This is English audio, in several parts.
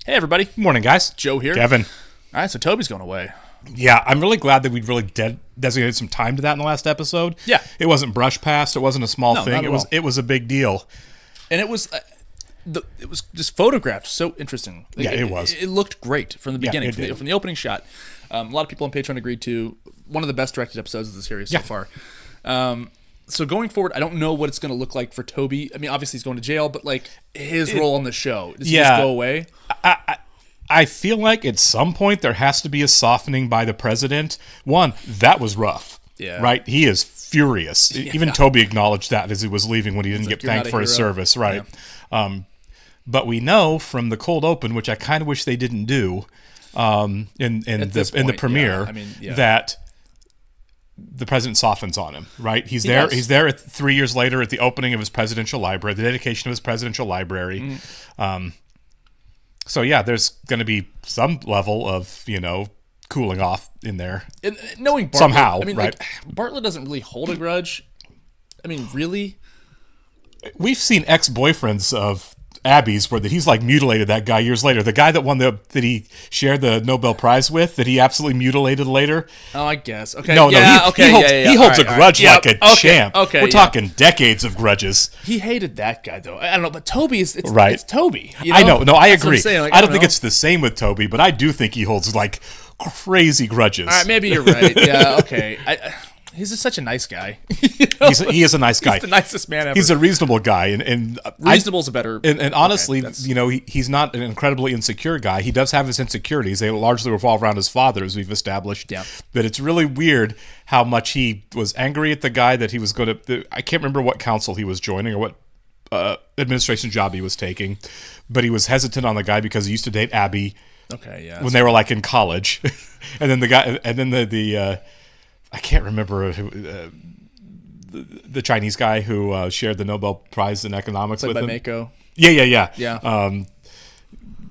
Hey, everybody. Morning, guys. Joe here. Kevin. All right, so Toby's going away. Yeah, I'm really glad that we really designated some time to that in the last episode. Yeah. It wasn't brushed past. It wasn't a small No, thing. not at all. It was a big deal. And it was just photographed so interesting. Yeah, it was. It looked great from the beginning, it did. from the opening shot. A lot of people on Patreon agreed to one of the best directed episodes of the series so far. So going forward, I don't know what it's going to look like for Toby. I mean, obviously he's going to jail, but like his role on the show, does he just go away? I feel like at some point there has to be a softening by the president. One, that was rough. Yeah. Right? He is furious. Even Toby acknowledged that as he was leaving when he didn't get thanked for his service. Right. Yeah. But we know from the cold open, which I kind of wish they didn't do in the premiere, that the president softens on him, right? He's there. He's there 3 years later at the opening of his presidential library, the dedication of his presidential library. So yeah, there's going to be some level of cooling off in there. And knowing Bartlett, somehow, I mean, right? like, Bartlett doesn't really hold a grudge. I mean, really? We've seen ex-boyfriends of Abby's where he's like mutilated that guy years later. The guy that he shared the Nobel Prize with, that he absolutely mutilated later. Oh, I guess. Okay. He holds a grudge like a champ. Okay. We're talking decades of grudges. He hated that guy though. I don't know, but Toby is right. It's Toby. I know. No, I agree. Like, I don't think it's the same with Toby, but I do think he holds like crazy grudges. All right, maybe you're right. Yeah. Okay. He's just such a nice guy. He is a nice guy. He's the nicest man ever. He's a reasonable guy, and reasonable's a better. And honestly, he's not an incredibly insecure guy. He does have his insecurities. They largely revolve around his father, as we've established. Yeah. But it's really weird how much he was angry at the guy that he was going to. I can't remember what council he was joining or what administration job he was taking, but he was hesitant on the guy because he used to date Abby. Okay. Yeah. When they were like in college, and then the guy, and then the I can't remember who, the Chinese guy who shared the Nobel Prize in economics with him. Mako. Yeah. Yeah.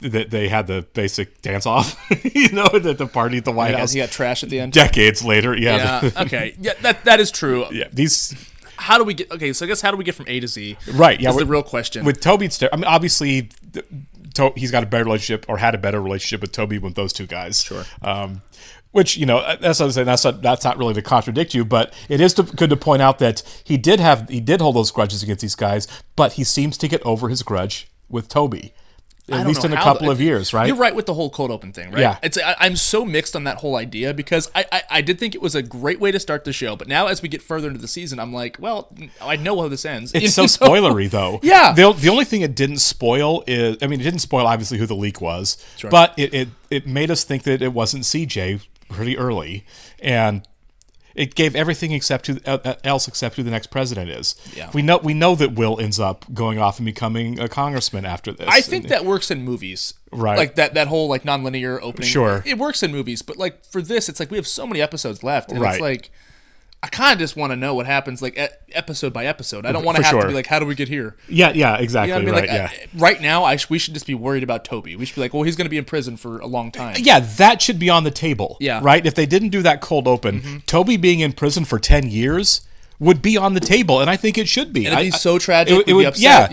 They had the basic dance off, at the party at the White House. He got trash at the end. Decades later, Yeah. Okay. Yeah, that is true. Yeah. How do we get? Okay, so I guess how do we get from A to Z? Right. Yeah. Is the real question. With Toby, I mean, obviously, he's got a better relationship or had a better relationship with Toby with those two guys. Sure. Which, that's what I'm saying. That's not really to contradict you, but it is good to point out that he did hold those grudges against these guys, but he seems to get over his grudge with Toby, at least in a couple of years, right? You're right with the whole cold open thing, right? Yeah. I'm so mixed on that whole idea because I did think it was a great way to start the show, but now as we get further into the season, I'm like, well, I know how this ends. It's so spoilery, though. Yeah. The only thing it didn't spoil is, I mean, it didn't spoil obviously who the leak was, sure. But it made us think that it wasn't CJ pretty early, and it gave everything else except who the next president is. Yeah. We know that Will ends up going off and becoming a congressman after this. I think that works in movies, right? Like that whole like nonlinear opening. Sure, it works in movies, but like for this, it's like we have so many episodes left, and right. It's like I kind of just want to know what happens like episode by episode. I don't want to have to be like, how do we get here? Yeah, exactly. You know what I mean? Right, right now, we should just be worried about Toby. We should be like, well, he's going to be in prison for a long time. Yeah, that should be on the table. Yeah. Right? If they didn't do that cold open, Toby being in prison for 10 years would be on the table, and I think it should be. And it'd be so tragic. It would be upset,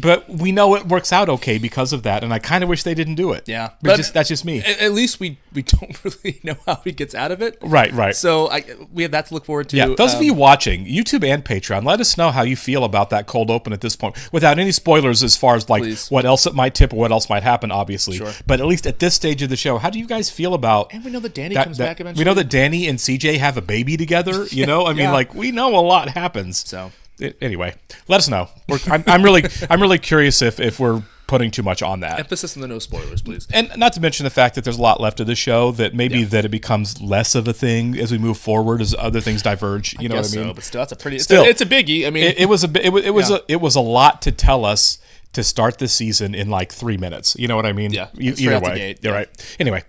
But we know it works out okay because of that, and I kind of wish they didn't do it. Yeah. But that's just me. At least we don't really know how he gets out of it. Right. So we have that to look forward to. Yeah, those of you watching, YouTube and Patreon, let us know how you feel about that cold open at this point, without any spoilers as far as like what else it might tip or what else might happen, obviously. Sure. But at least at this stage of the show, how do you guys feel about... And we know that Danny comes back eventually. We know that Danny and CJ have a baby together, I mean, like, we know a lot happens. So anyway, let us know. I'm really curious if we're putting too much on that. Emphasis on the no spoilers, please. And not to mention the fact that there's a lot left of the show, that maybe that it becomes less of a thing as we move forward, as other things diverge. You know what I mean? So, but still, that's a pretty. It's a biggie. I mean, it was a lot to tell us to start this season in like 3 minutes. You know what I mean? Yeah. Either way, you're right. Anyway.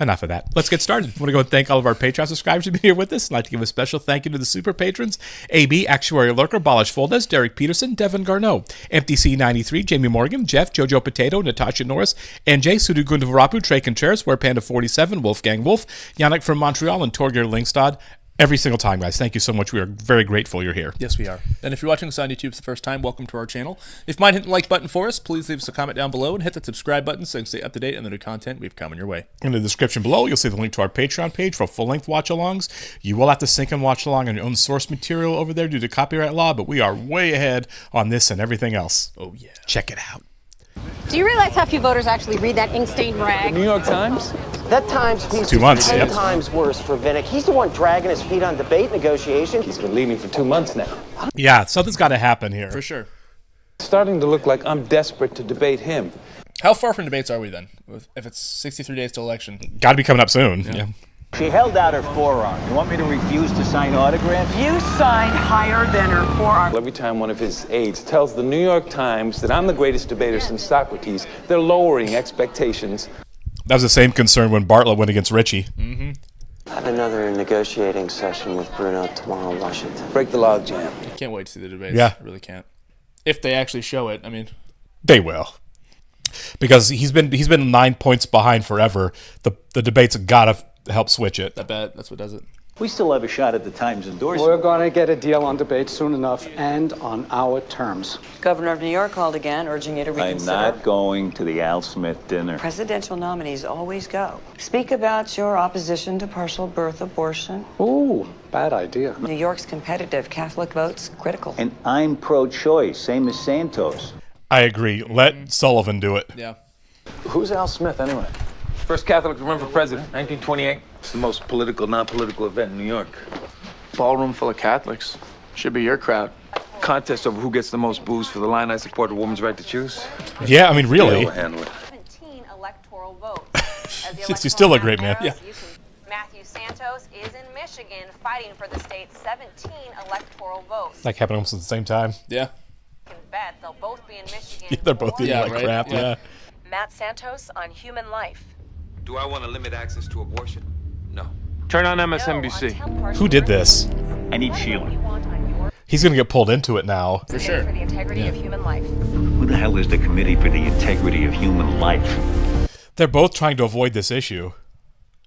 Enough of that. Let's get started. I want to go and thank all of our Patreon subscribers who've been here with us. I'd like to give a special thank you to the super patrons: AB, Actuary Lurker, Balash Foldes, Derek Peterson, Devin Garneau, MTC93, Jamie Morgan, Jeff, Jojo Potato, Natasha Norris, NJ, Sudu Gundavarapu, Trey Contreras, Where Panda 47, Wolfgang Wolf, Yannick from Montreal, and Torgeir Lingstad. Every single time, guys. Thank you so much. We are very grateful you're here. Yes, we are. And if you're watching this on YouTube for the first time, welcome to our channel. If you mind hitting the like button for us, please leave us a comment down below and hit that subscribe button so you can stay up to date on the new content we've coming your way. In the description below, you'll see the link to our Patreon page for full-length watch-alongs. You will have to sync and watch along on your own source material over there due to copyright law, but we are way ahead on this and everything else. Oh, yeah. Check it out. Do you realize how few voters actually read that ink-stained rag? New York Times? That Times piece 2 months, is 10 yeah. times worse for Vinnick. He's the one dragging his feet on debate negotiations. He's been leaving for 2 months now. Yeah, something's got to happen here. For sure. It's starting to look like I'm desperate to debate him. How far from debates are we then? If it's 63 days to election. Got to be coming up soon. Yeah. She held out her forearm. You want me to refuse to sign autographs? You signed higher than her forearm. Every time one of his aides tells the New York Times that I'm the greatest debater since Socrates, they're lowering expectations. That was the same concern when Bartlett went against Richie. I have another negotiating session with Bruno tomorrow in Washington. Break the logjam. I can't wait to see the debates. Yeah. I really can't. If they actually show it, I mean. They will. Because he's been 9 points behind forever. The debates have got to help switch it. I bet that's what does it. We still have a shot at the Times endorsement. We're going to get a deal on debate soon enough and on our terms. Governor of New York called again, urging you to I'm reconsider. not going to the Al Smith dinner. Presidential nominees always go. Speak about your opposition to partial birth abortion. Ooh, bad idea. New York's competitive Catholic votes critical. And I'm pro-choice, same as Santos. I agree. Let Sullivan do it. Yeah. Who's Al Smith, anyway? First Catholic to run for president, 1928. It's the most political, non-political event in New York. Ballroom full of Catholics. Should be your crowd. Contest over who gets the most booze for the line I support a woman's right to choose. Yeah, I mean, really. Yeah, we'll handle it. 17 electoral votes. You still look great, man. Yeah. Matthew Santos is in Michigan fighting for the state's 17 electoral votes. That happened almost at the same time. Yeah. You can bet they'll both be in Michigan. Yeah, they're both eating like right? crap. Yeah. Matt Santos on human life. Do I want to limit access to abortion? No. Turn on MSNBC. Who did this? I need Sheila. He's going to get pulled into it now. For sure. For the integrity of human life. Who the hell is the Committee for the Integrity of Human Life? They're both trying to avoid this issue.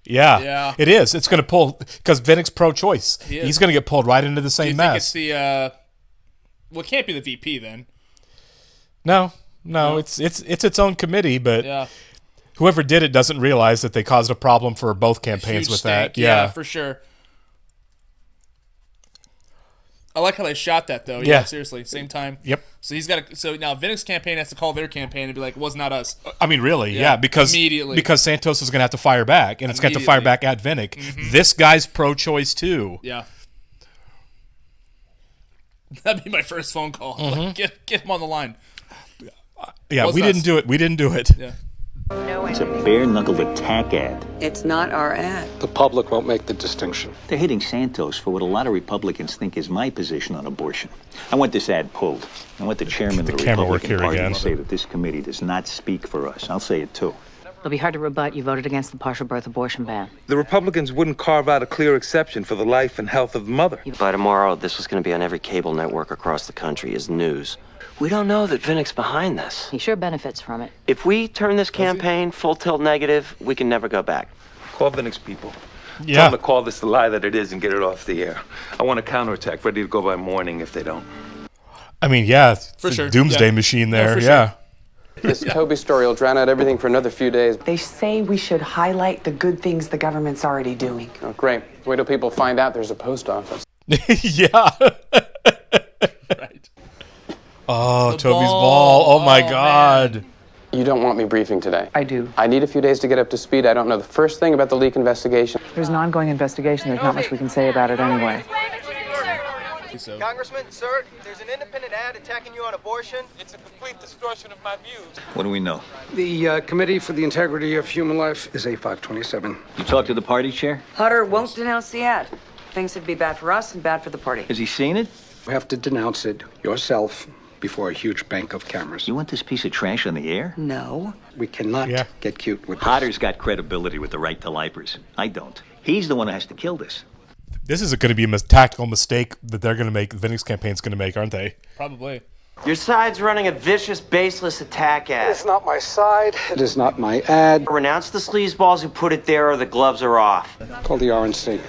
Yeah. Yeah. It is. It's going to pull, because Vinnick's pro-choice. He is. He's going to get pulled right into the Do same you mess. think it's the, well, it can't be the VP then. No, it's its own committee, but Yeah. whoever did it doesn't realize that they caused a problem for both campaigns Huge with stink. that. Yeah. For sure. I like how they shot that though. Yeah. Seriously, same time. Yep. So he's got to. So now Vinnick's campaign has to call their campaign and be like, "It was not us." I mean, really, Yeah, because immediately. because Santos is going to have to fire back, and it's going to have to fire back at Vinnick. This guy's pro-choice too. Yeah. That'd be my first phone call. Like, get him on the line. Yeah, Was we us. didn't do it. We didn't do it. Yeah. It's a bare-knuckled attack ad. It's not our ad. The public won't make the distinction. They're hitting Santos for what a lot of Republicans think is my position on abortion. I want this ad pulled. I want the chairman of the camera work Republican here Party again. to say that this committee does not speak for us. I'll say it too. It'll be hard to rebut. You voted against the partial birth abortion ban. The Republicans wouldn't carve out a clear exception for the life and health of the mother. By tomorrow, this was going to be on every cable network across the country as news. We don't know that Vinnick's behind this. He sure benefits from it. If we turn this campaign full tilt negative, we can never go back. Call Vinnick's people. Tell Yeah. them to call this the lie that it is and get it off the air. I want a counterattack ready to go by morning if they don't. I mean, yeah, it's For a sure. doomsday Yeah. machine Yeah, there. for Yeah. This Toby story will drown out everything for another few days. They say we should highlight the good things the government's already doing. Oh, great. Wait till people find out there's a post office. Yeah. Right. Oh, The Toby's ball. ball. Oh my Oh, God. You don't want me briefing today. I do. I need a few days to get up to speed. I don't know the first thing about the leak investigation. There's an ongoing investigation. There's not much we can say about it anyway. So, Congressman, sir, there's an independent ad attacking you on abortion. It's a complete distortion of my views. What do we know? The Committee for the Integrity of Human Life is A527. You talked to the party chair? Hutter won't denounce the ad. Things would be bad for us and bad for the party. Has he seen it? You have to denounce it yourself before a huge bank of cameras. You want this piece of trash on the air? No. We cannot Yeah. get cute with this. Potter's got credibility with the right to lifers. I don't. He's the one who has to kill this. This is going to be a tactical mistake that they're going to make. Vinnick's campaign's going to make, aren't they? probably. Your side's running a vicious, baseless attack ad. It's not my side. It is not my ad. Renounce the sleazeballs who put it there or the gloves are off. Call the RNC.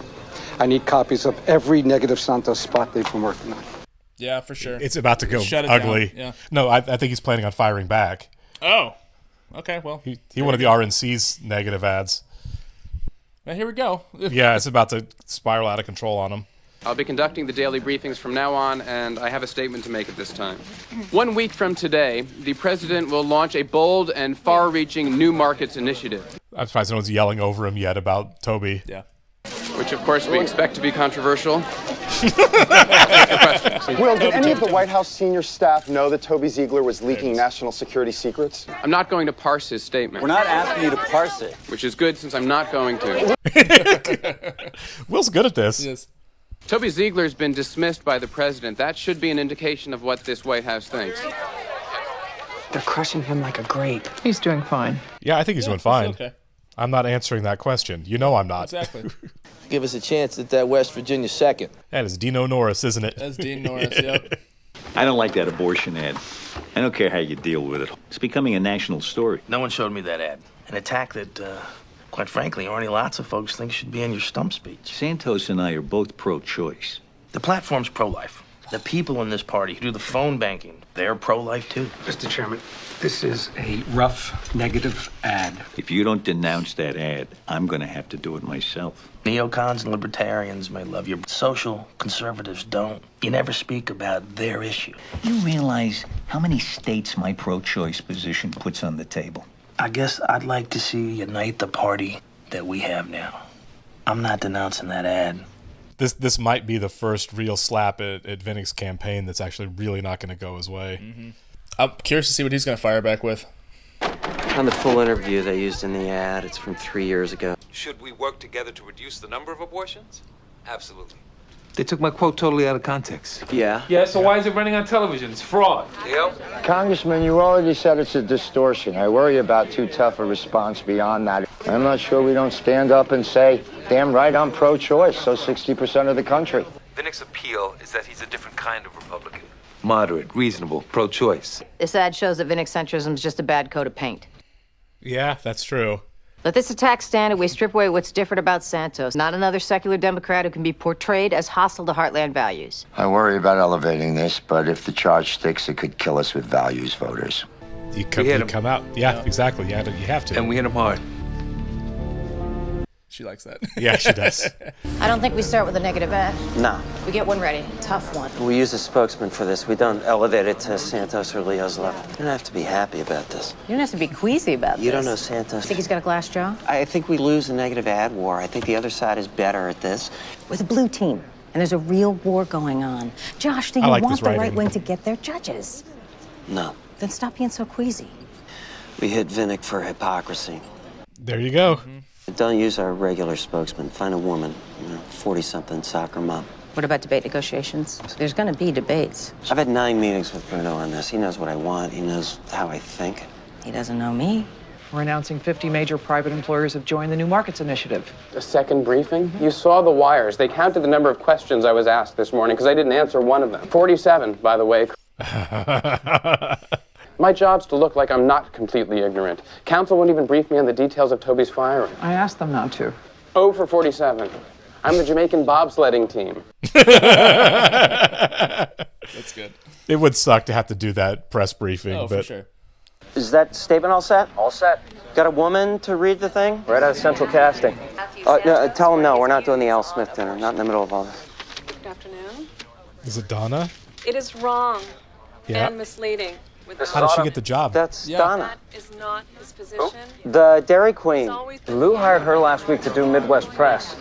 I need copies of every negative Santos spot they've been working on. Yeah, for sure. It's about to go Shut it ugly. down. Yeah. No, I think he's planning on firing back. Oh. Okay, well. He wanted the RNC's negative ads. Well, here we go. Yeah, it's about to spiral out of control on him. I'll be conducting the daily briefings from now on, and I have a statement to make at this time. 1 week from today, the president will launch a bold and far-reaching New Markets initiative. I'm surprised no one's yelling over him yet about Toby. Yeah. Which, of course, we expect to be controversial. Will, did any of the White House senior staff know that Toby Ziegler was leaking national security secrets? I'm not going to parse his statement. We're not asking you to parse it. Which is good, since I'm not going to. Will's good at this. Yes. Toby Ziegler's been dismissed by the president. That should be an indication of what this White House thinks. They're crushing him like a grape. He's doing fine. Yeah, I think he's doing fine. Okay. I'm not answering that question. You know I'm not. Exactly. Give us a chance at that West Virginia second. That is Dino Norris, isn't it? That's Dean Norris, yep. I don't like that abortion ad. I don't care how you deal with it. It's becoming a national story. No one showed me that ad. An attack that, quite frankly, already lots of folks think should be in your stump speech. Santos and I are both pro-choice. The platform's pro-life. The people in this party who do the phone banking, they're pro-life too. Mr. Chairman, this is a rough, negative ad. If you don't denounce that ad, I'm going to have to do it myself. Neocons and libertarians may love you, but social conservatives don't. You never speak about their issue. You realize how many states my pro-choice position puts on the table? I guess I'd like to see unite the party that we have now. I'm not denouncing that ad. This might be the first real slap at Vinnick's campaign that's actually really not going to go his way. Mm-hmm. I'm curious to see what he's going to fire back with. On the full interview they used in the ad, it's from 3 years ago. Should we work together to reduce the number of abortions? Absolutely. They took my quote totally out of context. Yeah. Yeah, so why is it running on television? It's fraud. Congressman, you already said it's a distortion. I worry about too tough a response beyond that. I'm not sure we don't stand up and say, damn right, I'm pro-choice, so 60% of the country. Vinnick's appeal is that he's a different kind of Republican. Moderate, reasonable, pro-choice. This ad shows that Vinnick centrism is just a bad coat of paint. Yeah, that's true. Let this attack stand and we strip away what's different about Santos. Not another secular Democrat who can be portrayed as hostile to heartland values. I worry about elevating this, but if the charge sticks, it could kill us with values voters. You come out. Yeah, exactly. You have to. And we hit him hard. She likes that. Yeah, she does. I don't think we start with a negative ad. No. We get one ready. Tough one. We use a spokesman for this. We don't elevate it to Santos or Leo's level. You don't have to be happy about this. You don't have to be queasy about this. You don't know Santos. Think he's got a glass jaw? I think we lose the negative ad war. I think the other side is better at this. With a blue team. And there's a real war going on. Josh, do you like want this the writing. right wing to get their judges? No. Then stop being so queasy. We hit Vinnick for hypocrisy. There you go. Don't use our regular spokesman. Find a woman, 40-something soccer mom. What about debate negotiations? There's going to be debates. I've had 9 meetings with Bruno on this. He knows what I want. He knows how I think. He doesn't know me. We're announcing 50 major private employers have joined the New Markets Initiative. A second briefing? You saw the wires. They counted the number of questions I was asked this morning because I didn't answer one of them. 47, by the way. My job's to look like I'm not completely ignorant. Counsel won't even brief me on the details of Toby's firing. I asked them not to. 0 for 47. I'm the Jamaican bobsledding team. That's good. It would suck to have to do that press briefing. Oh, but for sure. Is that statement all set? All set. Got a woman to read the thing? Right out of central casting. No, tell him no, we're not doing the Al Smith dinner. Not in the middle of all this. Good afternoon. Is it Donna? It is wrong Yeah. and misleading. How did she get the job? That's Donna. That is not his position. The Dairy Queen. Lou hired her last week to do Midwest Press.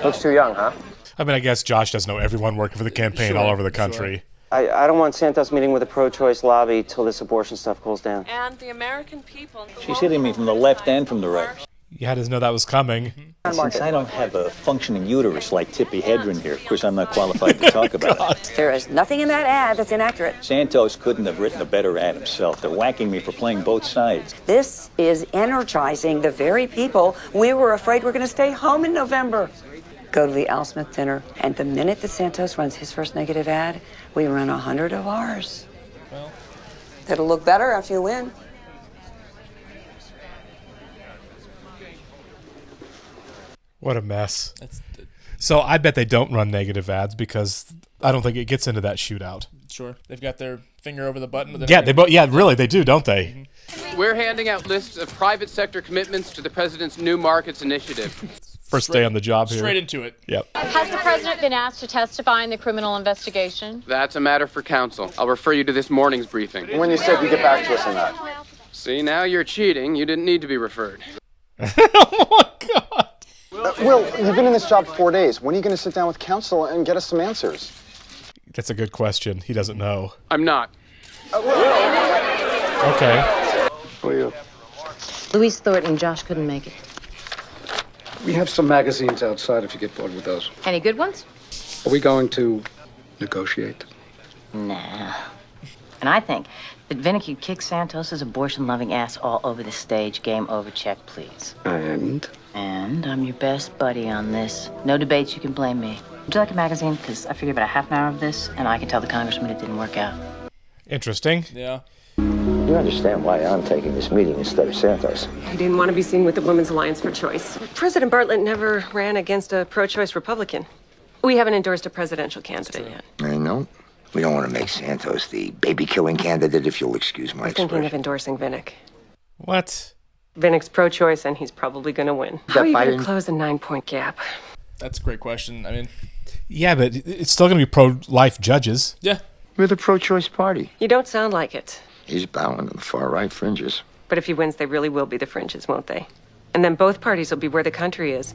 Looks too young, huh? I mean, I guess Josh does know everyone working for the campaign all over the country. I don't want Santos meeting with the pro-choice lobby till this abortion stuff cools down. And the American people. She's hitting me from the left and from the right. You had to know that was coming. Since I don't have a functioning uterus like Tippi Hedren here, of course I'm not qualified to talk about it. There is nothing in that ad that's inaccurate. Santos couldn't have written a better ad himself. They're whacking me for playing both sides. This is energizing the very people we were afraid were going to stay home in November. Go to the Al Smith dinner, and the minute that Santos runs his first negative ad, we run 100 of ours. Well, it'll look better after you win. What a mess. So I bet they don't run negative ads because I don't think it gets into that shootout. Sure. They've got their finger over the button. Yeah, really, they do, don't they? We're handing out lists of private sector commitments to the president's New Markets Initiative. First day on the job here. Straight into it. Yep. Has the president been asked to testify in the criminal investigation? That's a matter for counsel. I'll refer you to this morning's briefing. When you said you get back to us on that. See, now you're cheating. You didn't need to be referred. Will, you've been in this job 4 days. When are you going to sit down with counsel and get us some answers? That's a good question. He doesn't know. I'm not. Okay. Who are you? Louise Thornton. Josh couldn't make it. We have some magazines outside if you get bored with those. Any good ones? Are we going to negotiate? Nah. And I think that Vinnick, you kick Santos's abortion-loving ass all over the stage. Game over, check, please. And? And I'm your best buddy on this. No debates, you can blame me. Would you like a magazine? Because I figured about a half an hour of this, and I can tell the congressman it didn't work out. Interesting. Yeah. You understand why I'm taking this meeting instead of Santos. He didn't want to be seen with the Women's Alliance for Choice. President Bartlett never ran against a pro-choice Republican. We haven't endorsed a presidential candidate yet. I know. We don't want to make Santos the baby-killing candidate, if you'll excuse my We're expression. thinking of endorsing Vinnick. What? Vinnick's pro-choice, and he's probably going to win. How are you going to close a 9-point gap? That's a great question. I mean... Yeah, but it's still going to be pro-life judges. Yeah. We're the pro-choice party. You don't sound like it. He's bowing to the far-right fringes. But if he wins, they really will be the fringes, won't they? And then both parties will be where the country is.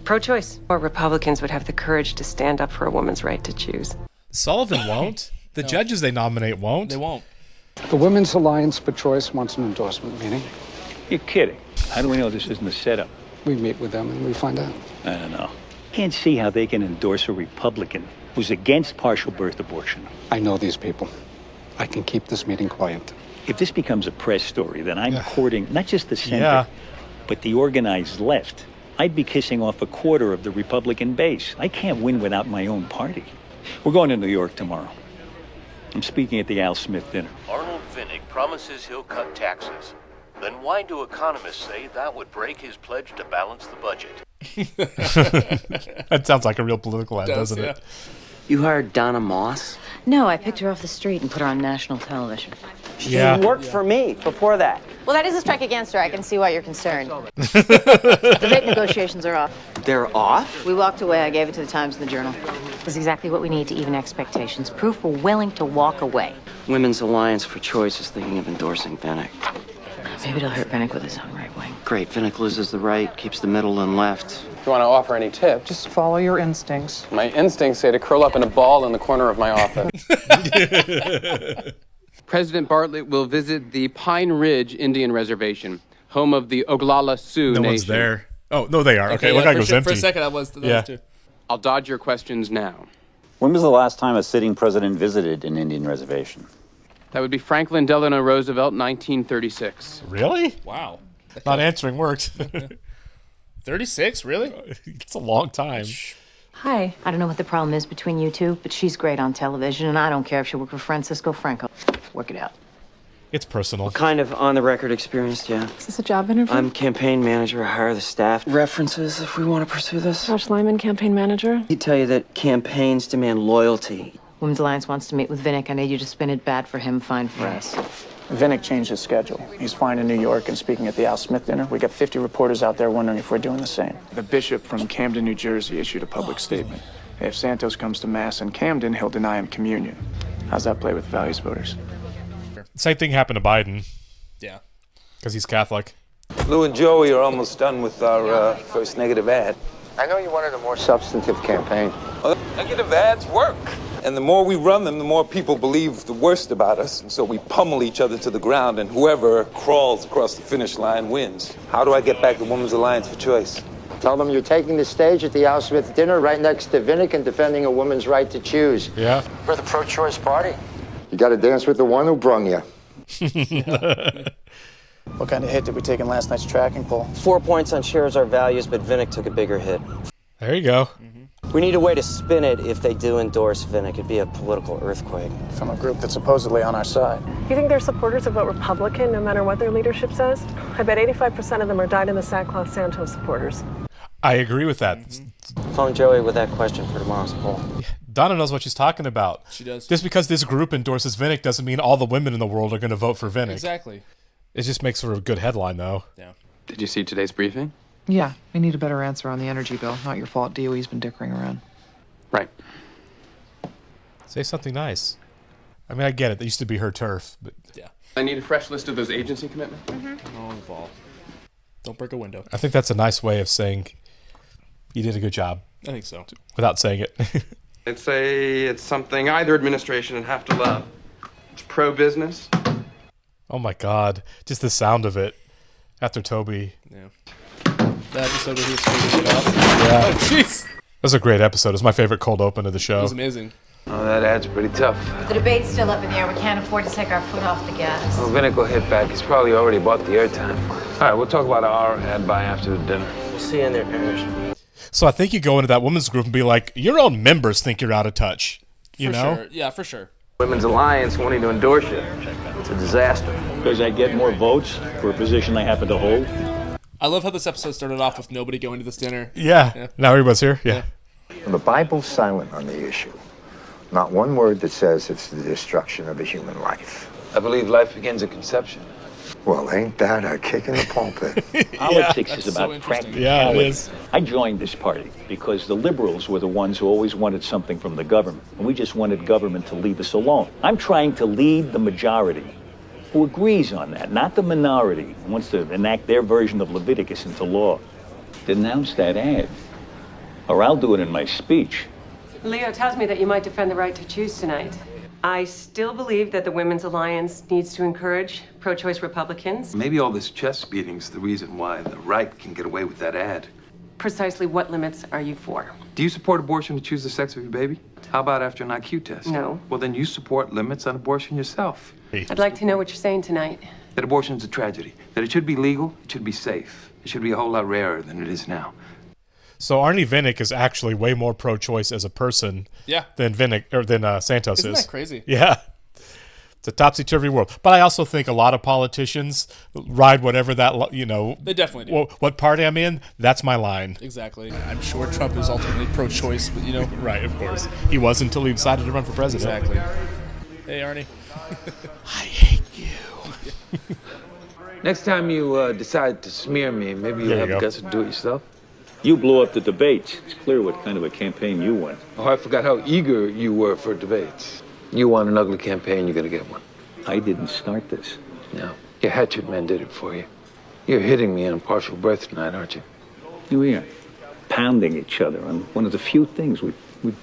Pro-choice. Or Republicans would have the courage to stand up for a woman's right to choose. Sullivan won't. The judges they nominate won't. They won't. The Women's Alliance for Choice wants an endorsement meeting. You're kidding. How do we know this isn't a setup? We meet with them and we find out. I don't know. Can't see how they can endorse a Republican who's against partial birth abortion. I know these people. I can keep this meeting quiet. If this becomes a press story, then I'm courting not just the center, but the organized left. I'd be kissing off a quarter of the Republican base. I can't win without my own party. We're going to New York tomorrow. I'm speaking at the Al Smith dinner. Arnold Vinnick promises he'll cut taxes. Then why do economists say that would break his pledge to balance the budget? That sounds like a real political ad, doesn't it? You hired Donna Moss? No, I picked her off the street and put her on national television. She worked for me before that. Well, that is a strike against her. I can see why you're concerned. The rate negotiations are off. They're off? We walked away. I gave it to the Times and the Journal. It's exactly what we need to even expectations. Proof we're willing to walk away. Women's Alliance for Choice is thinking of endorsing Vinnick. Maybe it'll hurt Vinnick with his own right wing. Great. Vinnick loses the right, keeps the middle and left. If you want to offer any tips, Just follow your instincts. my instincts say to curl up in a ball in the corner of my office. President Bartlett will visit the Pine Ridge Indian Reservation, home of the Oglala Sioux No Nation. one's there. Oh, no, they are. Okay, yeah, look like it for, was sure, empty. for a second, I was too. I'll dodge your questions now. When was the last time a sitting president visited an Indian reservation? That would be Franklin Delano Roosevelt, 1936. Really? Wow. Not answering worked. 36? Really? It's a long time. Hi. I don't know what the problem is between you two, but she's great on television, and I don't care if she worked with Francisco Franco. Work it out. It's personal. What kind of on-the-record experience do you have? Is this a job interview? I'm campaign manager. I hire the staff. References if we want to pursue this. Josh Lyman, campaign manager. He'd tell you that campaigns demand loyalty. Women's Alliance wants to meet with Vinnick. I need you to spin it bad for him, fine for us. Vinnick changed his schedule. He's flying to New York and speaking at the Al Smith dinner. We got 50 reporters out there wondering if we're doing the same. The bishop from Camden, New Jersey issued a public statement. If Santos comes to Mass in Camden, he'll deny him communion. How's that play with values voters? Same thing happened to Biden. Yeah. Because he's Catholic. Lou and Joey are almost done with our first negative ad. I know you wanted a more substantive campaign. Well, negative ads work. And the more we run them, the more people believe the worst about us. And so we pummel each other to the ground, and whoever crawls across the finish line wins. How do I get back the Women's Alliance for Choice? Tell them you're taking the stage at the Al Smith dinner right next to Vinnick and defending a woman's right to choose. Yeah. We're the pro-choice party. You got to dance with the one who brung you. What kind of hit did we take in last night's tracking poll? 4 points on shares our values, but Vinnick took a bigger hit. There you go. We need a way to spin it if they do endorse Vinnick. It'd be a political earthquake. From a group that's supposedly on our side. You think their supporters will vote Republican no matter what their leadership says? I bet 85% of them are dyed in the sackcloth Santos supporters. I agree with that. Phone Joey with that question for tomorrow's poll. Donna knows what she's talking about. She does. Just because this group endorses Vinnick doesn't mean all the women in the world are going to vote for Vinnick. Exactly. It just makes for a good headline, though. Yeah. Did you see today's briefing? Yeah, we need a better answer on the energy bill. Not your fault. DOE's been dickering around. Right. Say something nice. I mean, I get it. That used to be her turf, but yeah. I need a fresh list of those agency commitments. Oh, ball. Don't break a window. I think that's a nice way of saying you did a good job. I think so. Without saying it. I'd say it's something either administration would have to love. It's pro-business. Oh my God. Just the sound of it after Toby. Yeah. That episode where he was speaking it up. Yeah. Oh, jeez. That was a great episode. It was my favorite cold open of the show. It was amazing. Oh, that ad's pretty tough. The debate's still up in the air. We can't afford to take our foot off the gas. Well, Vinnick will hit back. He's probably already bought the airtime. All right, we'll talk about our ad buy after the dinner. We'll see you in there, Parrish. So I think you go into that women's group and be like, your own members think you're out of touch. You For know? sure. Yeah, for sure. Women's Alliance wanting to endorse you. It's a disaster. Because I get more votes for a position I happen to hold. I love how this episode started off with nobody going to this dinner. Yeah. Now everybody's here. Yeah. The Bible's silent on the issue. Not one word that says it's the destruction of a human life. I believe life begins at conception. Well, ain't that a kick in the pulpit? Politics is about practicality. Yeah, it is. I joined this party because the liberals were the ones who always wanted something from the government, and we just wanted government to leave us alone. I'm trying to lead the majority who agrees on that, not the minority who wants to enact their version of Leviticus into law. Denounce that ad, or I'll do it in my speech. Leo tells me that you might defend the right to choose tonight. I still believe that the Women's Alliance needs to encourage pro-choice Republicans. Maybe all this chest beating's the reason why the right can get away with that ad. Precisely what limits are you for? Do you support abortion to choose the sex of your baby? How about after an IQ test? No. Well, then you support limits on abortion yourself. I'd like to know what you're saying tonight. That abortion is a tragedy. That it should be legal, it should be safe. It should be a whole lot rarer than it is now. So Arnie Vinnick is actually way more pro-choice as a person than Santos Isn't is. that crazy? Yeah. It's a topsy-turvy world. But I also think a lot of politicians ride whatever that, They definitely do. What party I'm in, that's my line. Exactly. I'm sure Trump is ultimately pro-choice, but Right, of course. He was until he decided to run for president. Exactly. Hey, Arnie. I hate you. Next time you decide to smear me, maybe you'll have the guts to do it yourself. You blew up the debates. It's clear what kind of a campaign you won. Oh, I forgot how eager you were for debates. You want an ugly campaign, you're gonna get one. I didn't start this. No, your hatchet man did it for you. You're hitting me on partial birth tonight, aren't you? We are pounding each other on one of the few things we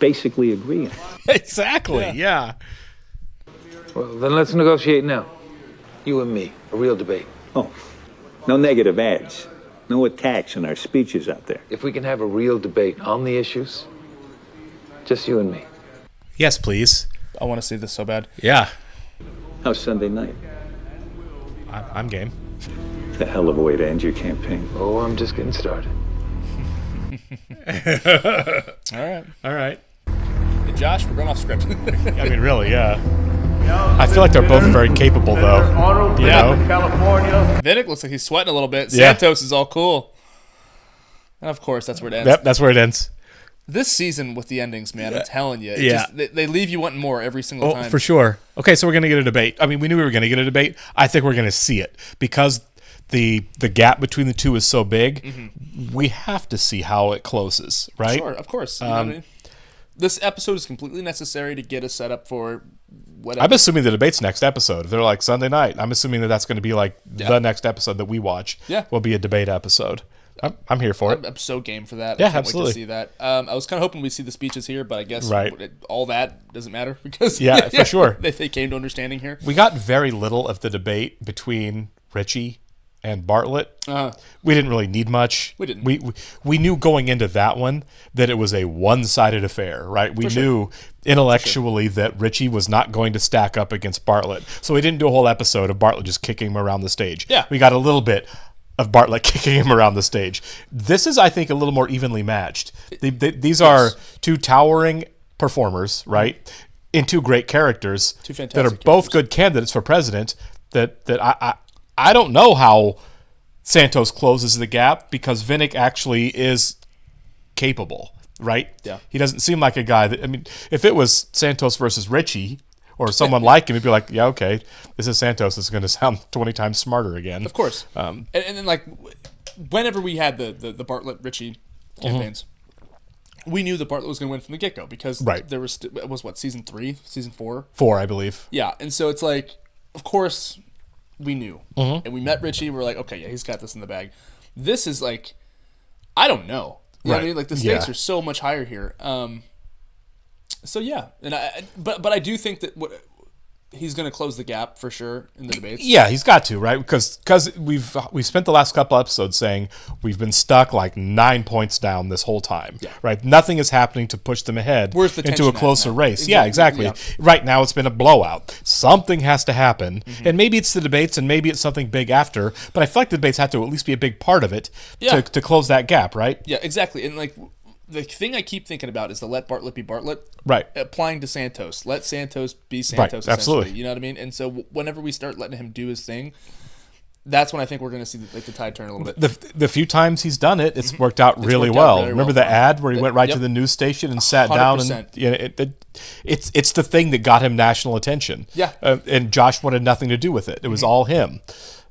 basically agree on. Exactly, yeah. Well, then let's negotiate now. You and me, a real debate. Oh, no negative ads. No attacks in our speeches out there. If we can have a real debate on the issues, just you and me. Yes, please. I want to see this so bad. Yeah. How's Sunday night? I'm game. It's a hell of a way to end your campaign. Oh, I'm just getting started. All right. Hey, Josh, we're going off script. I mean, really, yeah. I feel like they're both very capable, though. You know? California. Vinnick looks like he's sweating a little bit. Yeah. Santos is all cool. And of course, that's where it ends. Yep, that's where it ends. This season with the endings, man, I'm telling you. Yeah. They leave you wanting more every single time. For sure. Okay, so we're going to get a debate. I mean, we knew we were going to get a debate. I think we're going to see it. Because the gap between the two is so big, we have to see how it closes, right? Sure, of course. You know what I mean? This episode is completely necessary to get us set up for whatever. I'm assuming the debate's next episode. If they're like Sunday night, I'm assuming that's going to be like the next episode that we watch will be a debate episode. I'm here for it. I'm so game for that. Yeah, I can't absolutely. wait to see that. I was kind of hoping we'd see the speeches here, but I guess all that doesn't matter because for sure. They came to understanding here. We got very little of the debate between Richie and Bartlett. We didn't really need much. We didn't. We knew going into that one that it was a one-sided affair, right? We knew intellectually that Richie was not going to stack up against Bartlett. So we didn't do a whole episode of Bartlett just kicking him around the stage. Yeah. We got a little bit of Bartlett kicking him around the stage. This is, I think, a little more evenly matched. These are two towering performers, right? And two great characters Two fantastic that are both good candidates for president. That I don't know how Santos closes the gap because Vinnick actually is capable. right? Yeah. He doesn't seem like a guy that, I mean, if it was Santos versus Richie or someone like him, he'd be like, yeah, okay, this is Santos. This is going to sound 20 times smarter again. Of course. And then, like, whenever we had the Bartlett-Richie campaigns, we knew that Bartlett was going to win from the get-go because there was, it was what, season 3? Season 4? 4, I believe. Yeah, and so it's like, of course, we knew. And we met Richie, we were like, okay, yeah, he's got this in the bag. This is like, I don't know. You know what I mean? Like, the stakes are so much higher here. So yeah, and but I do think that he's going to close the gap for sure in the debates. Yeah, he's got to, right? Because we've spent the last couple episodes saying we've been stuck like 9 points down this whole time, right? Nothing is happening to push them ahead into a closer race. Exactly. Yeah, exactly. Yeah. Right now it's been a blowout. Something has to happen, and maybe it's the debates, and maybe it's something big after. But I feel like the debates have to at least be a big part of it to close that gap, right? Yeah, exactly. And like, the thing I keep thinking about is the let Bartlett be Bartlett. Right. Applying to Santos. Let Santos be Santos, right. Absolutely. You know what I mean? And so whenever we start letting him do his thing, that's when I think we're going to see the tide turn a little bit. The few times he's done it, it's worked out really well. Remember the ad where he went right to the news station and sat 100%. Down? And it's the thing that got him national attention. Yeah. And Josh wanted nothing to do with it. It was all him.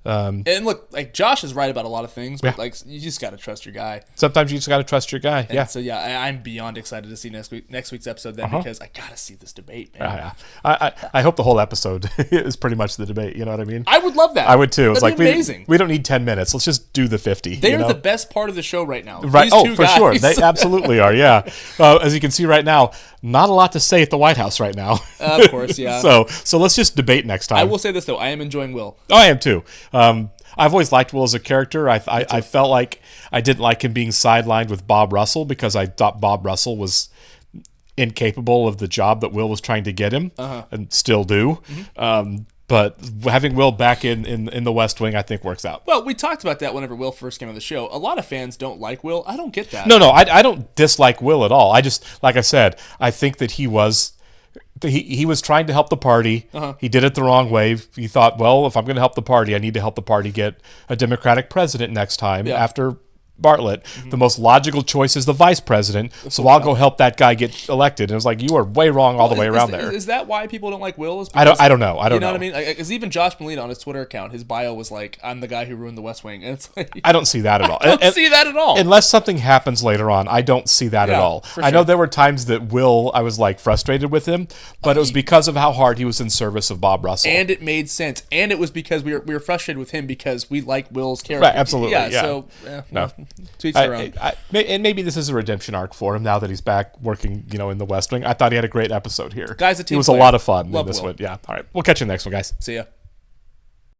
And look, like, Josh is right about a lot of things, but like, you just got to trust your guy. Sometimes you just got to trust your guy. And so I'm beyond excited to see next week's episode then because I got to see this debate, man. I hope the whole episode is pretty much the debate. You know what I mean? I would love that. I would too. It's like amazing. We don't need 10 minutes. Let's just do the 50. They're the best part of the show right now. Right? These two for guys. Sure. They absolutely are. Yeah. As you can see right now, not a lot to say at the White House right now. Of course, yeah. So let's just debate next time. I will say this though, I am enjoying Will. Oh, I am too. I've always liked Will as a character. I felt like I didn't like him being sidelined with Bob Russell because I thought Bob Russell was incapable of the job that Will was trying to get him and still do. But having Will back in the West Wing, I think works out. Well, we talked about that whenever Will first came on the show. A lot of fans don't like Will. I don't get that. No, I don't dislike Will at all. I just, like I said, I think that he was trying to help the party. He did it the wrong way. He thought, well, if I'm going to help the party, I need to help the party get a Democratic president next time after Bartlett. The most logical choice is the vice president, so I'll go help that guy get elected. And it was like, you are way wrong all the way around there. Is that why people don't like Will? I don't know. You know what I mean? Because even Josh Molina on his Twitter account, his bio was like, I'm the guy who ruined the West Wing. And it's like, I don't see that at all. I don't see that at all. Unless something happens later on, I don't see that at all. I know there were times that Will, I was like frustrated with him, but it was because of how hard he was in service of Bob Russell. And it made sense. And it was because we were frustrated with him because we like Will's character. Right, absolutely. Yeah. So, no. To each their own. And maybe this is a redemption arc for him now that he's back working, in the West Wing. I thought he had a great episode here. Guys, a team It was player. a lot of fun Love in this Will. one. Yeah. All right. We'll catch you next one, guys. See ya.